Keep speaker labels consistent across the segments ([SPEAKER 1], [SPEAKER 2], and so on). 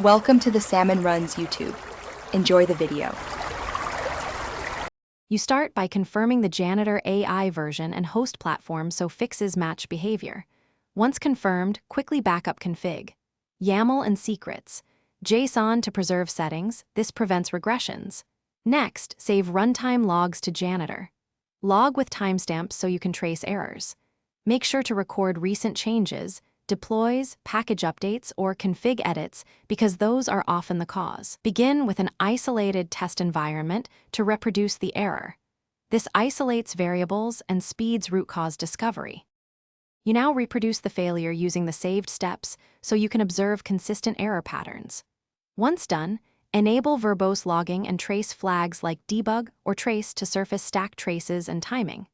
[SPEAKER 1] Welcome to the Salmon Runs YouTube. Enjoy the video.
[SPEAKER 2] You start by confirming the Janitor AI version and host platform so fixes match behavior. Once confirmed, quickly backup config. YAML and secrets. JSON to preserve settings, this prevents regressions. Next, save runtime logs to Janitor. Log with timestamps so you can trace errors. Make sure to record recent changes, deploys, package updates, or config edits because those are often the cause. Begin with an isolated test environment to reproduce the error. This isolates variables and speeds root cause discovery. You now reproduce the failure using the saved steps so you can observe consistent error patterns. Once done, enable verbose logging and trace flags like debug or trace to surface stack traces and timing.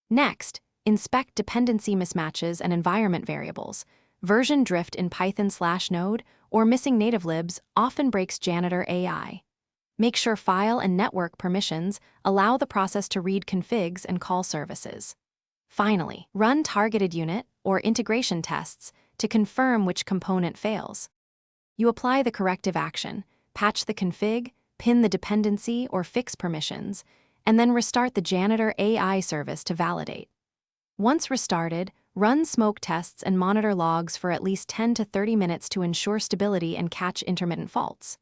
[SPEAKER 2] Next, inspect dependency mismatches and environment variables. Version drift in Python/Node or missing native libs often breaks Janitor AI. Make sure file and network permissions allow the process to read configs and call services. Finally, run targeted unit or integration tests to confirm which component fails. You apply the corrective action, patch the config, pin the dependency or fix permissions, and then restart the Janitor AI service to validate. Once restarted, run smoke tests and monitor logs for at least 10 to 30 minutes to ensure stability and catch intermittent faults.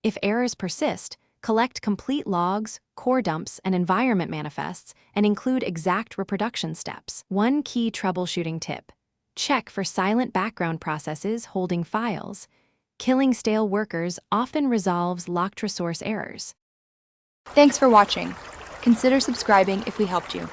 [SPEAKER 2] If errors persist, collect complete logs, core dumps, and environment manifests, and include exact reproduction steps. One key troubleshooting tip: check for silent background processes holding files. Killing stale workers often resolves locked resource errors.
[SPEAKER 1] Thanks for watching. Consider subscribing if we helped you.